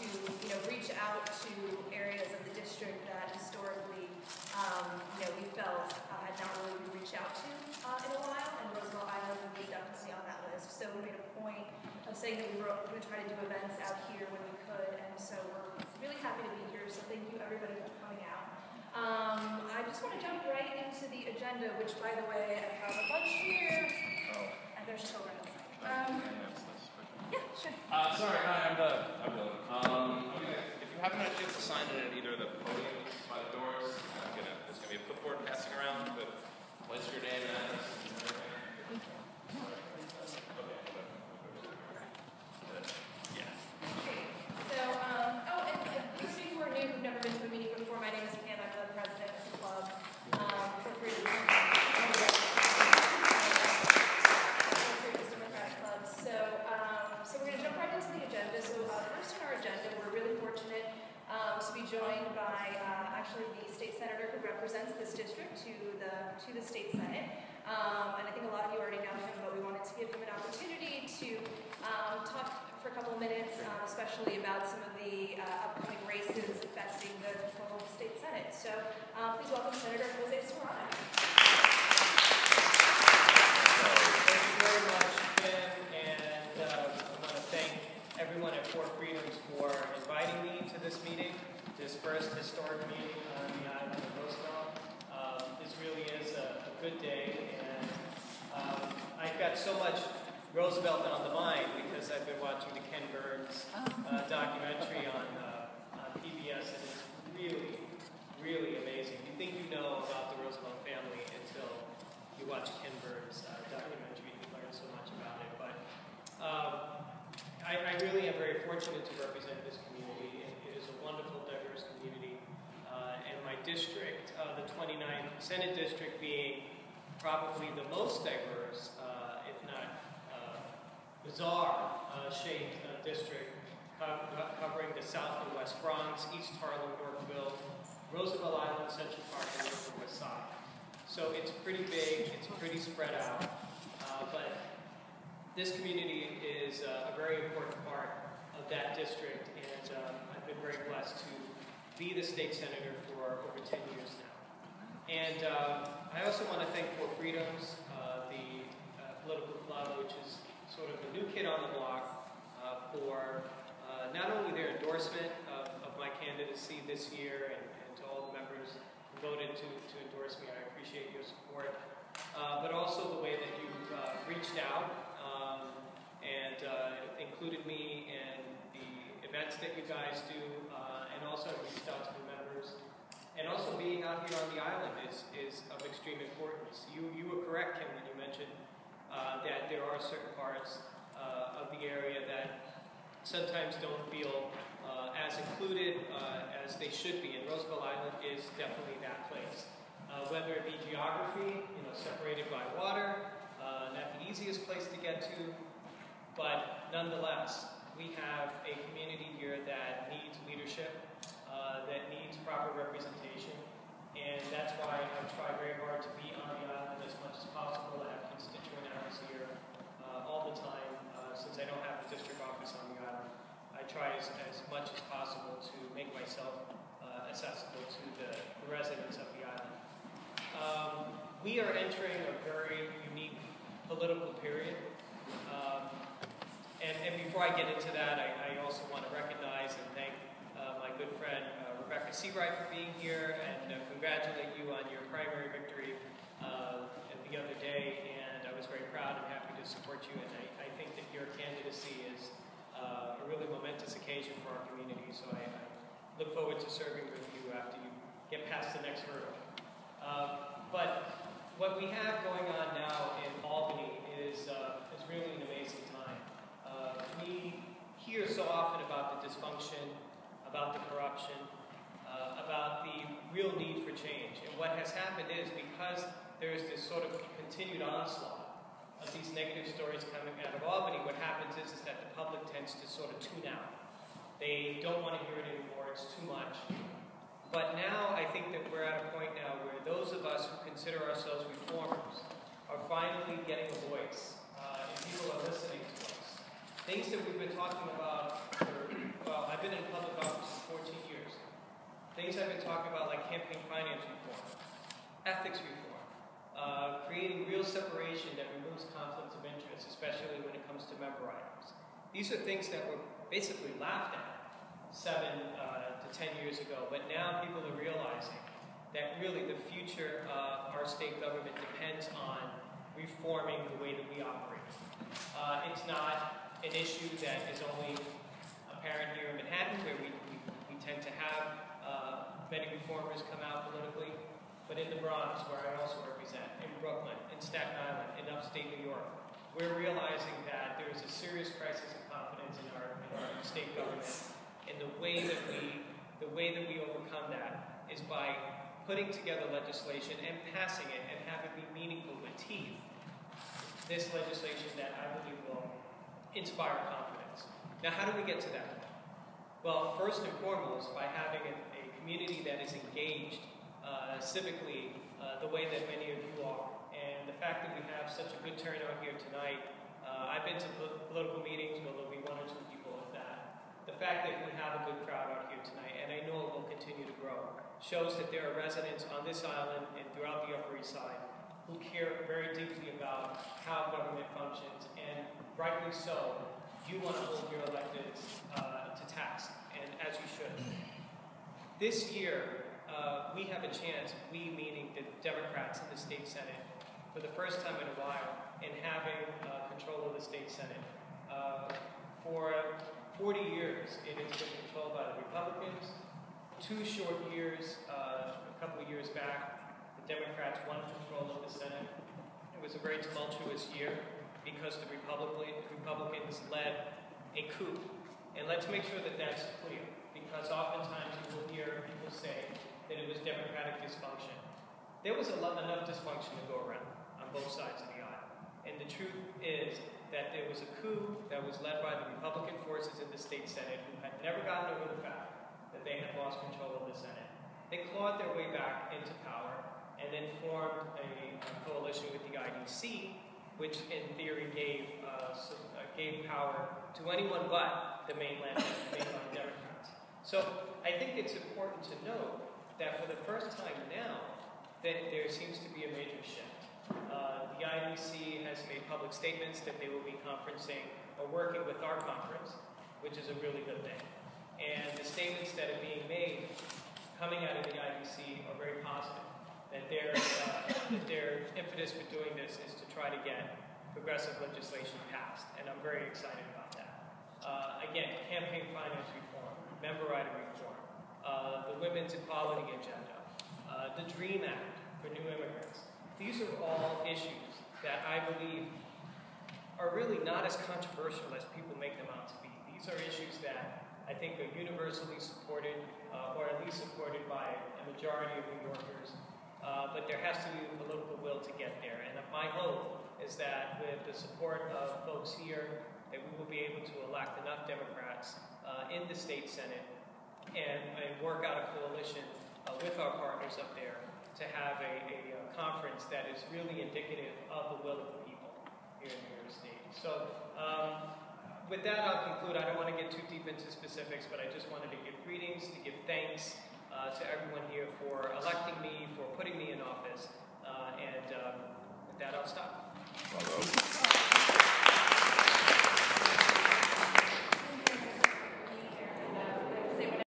to reach out to areas of the district that historically we felt had not really been reached out to in a while, and Roosevelt Island was definitely on that list. So we made a point of saying that we were going to try to do events out here when we could, and so we're really happy to be here. So thank you everybody for coming out. I just want to jump right into the agenda, which, by the way, I have a bunch here, and there's children. Yeah, sure. Sorry, hi, I'm Doug. If you haven't had a chance to sign in at either of the podiums by the doors, there's going to be a clipboard passing around with place your name and address. Yeah. So, and those of you who are new, who've never been to a meeting before, my name is Pam. I'm the president of the club. Feel free to Democratic Club. So we're going to jump right into the agenda. So first on our agenda, we're really fortunate to be joined by actually the state senator who represents this district to the state senate. And I think a lot of you already know him, but we wanted to give him an opportunity to talk for a couple of minutes, especially about some of the upcoming races affecting the control of the state senate. So please welcome Senator Jose Serrano. Thank you very much, Kim, and I want to thank everyone at Four Freedoms for inviting me to this meeting, this first historic meeting on the island of Roosevelt. This really is a good day, and I've got so much Roosevelt on the mind because I've been watching the Ken Burns documentary on PBS, and it's really, really amazing. You think you know about the Roosevelt family until you watch Ken Burns documentary. You learn so much about it. But I really am very fortunate to represent this community. It is a wonderful, diverse community. And my district, the 29th Senate District, being probably the most diverse, if not bizarre-shaped district, covering the South and West Bronx, East Harlem, Yorkville, Roosevelt Island, Central Park, and the Upper West Side. So it's pretty big, it's pretty spread out, but this community is a very important part of that district, and I've been very blessed to be the state senator for over 10 years now. And I also want to thank Four Freedoms, the political club, which is sort of the new kid on the block, for not only their endorsement of my candidacy this year, and to all the members who voted to endorse me. I appreciate your support, but also the way that you've reached out and included me in the events that you guys do, and also reached out to the members. And also being out here on the island is of extreme importance. You were correct, Kim, when you mentioned that there are certain parts of the area that sometimes don't feel as included as they should be, and Roosevelt Island is definitely that place. Whether it be geography, separated by water, not the easiest place to get to, but nonetheless, we have a community here that needs leadership, that needs proper representation, and that's why I try very hard to be on the island as much as possible. I have constituent hours here all the time. Since I don't have a district office on the island, I try as much as possible to make myself accessible to the residents of the island. We are entering a very unique political period. And before I get into that, I also want to recognize and thank my good friend Rebecca Seawright for being here, and congratulate you on your primary victory the other day. And I was very proud and happy to support you, and I think that your candidacy is a really momentous occasion for our community, so I look forward to serving with you after you get past the next hurdle. But what we have going on now in Albany is really an amazing time. We hear so often about the dysfunction, about the corruption, about the real need for change. And what has happened is, because there is this sort of continued onslaught of these negative stories coming out of Albany, what happens is that the public tends to sort of tune out. They don't want to hear it anymore, it's too much. But now I think that we're at a point now where those of us who consider ourselves reformers are finally getting a voice, and people are listening to us. Things that we've been talking about well, I've been in public office for 14 years. Things I've been talking about like campaign finance reform, ethics reform, creating real separation that removes conflicts of interest, especially when it comes to member items. These are things that were basically laughed at 7 to 10 years ago, but now people are realizing that really the future of our state government depends on reforming the way that we operate. It's not an issue that is only apparent here in Manhattan, where we tend to have many reformers come out politically, but in the Bronx, where I also represent, in Brooklyn, in Staten Island, in upstate New York, we're realizing that there is a serious crisis of confidence in our state government, and the way that we overcome that is by putting together legislation and passing it and have it be meaningful with teeth. This legislation that I believe will inspire confidence. Now, how do we get to that? Well, first and foremost, by having a community that is engaged civically the way that many of you are. And the fact that we have such a good turnout here tonight, I've been to political meetings where there'll be 1 or 2 people at that. The fact that we have a good crowd out here tonight, and I know it will continue to grow, shows that there are residents on this island and throughout the Upper East Side who care very deeply about how government functions, and rightly so, you want to hold your electeds to task, and as you should. This year, we have a chance, we meaning the Democrats in the state Senate, for the first time in a while, in having control of the state Senate. For 40 years, it has been controlled by the Republicans. 2 short years, a couple of years back, the Democrats won control of the Senate. It was a very tumultuous year because the Republicans led a coup. And let's make sure that that's clear, because oftentimes you will hear people say that it was Democratic dysfunction. There was enough dysfunction to go around on both sides of the aisle. And the truth is that there was a coup that was led by the Republican forces in the state Senate, who had never gotten over the fact that they had lost control of the Senate. They clawed their way back into power and then formed a coalition with the IDC, which in theory gave power to anyone but the mainland Democrats. So I think it's important to note that for the first time now, that there seems to be a major shift. The IDC has made public statements that they will be conferencing or working with our conference, which is a really good thing. And the statements that are being made coming out of the IDC are very positive. That their impetus for doing this is to try to get progressive legislation passed, and I'm very excited about that. Again, campaign finance reform, member item reform, the women's equality agenda, the DREAM Act for new immigrants. These are all issues that I believe are really not as controversial as people make them out to be. These are issues that I think are universally supported, or at least supported by a majority of New Yorkers, but there has to be a political will to get there. And my hope is that with the support of folks here, that we will be able to elect enough Democrats in the state Senate and work out a coalition with our partners up there to have a conference that is really indicative of the will of the people here in New York State. So with that, I'll conclude. I don't want to get too deep into specifics, but I just wanted to give greetings, to give thanks to everyone here for electing me, for putting me in office, and with that, I'll stop. Bravo.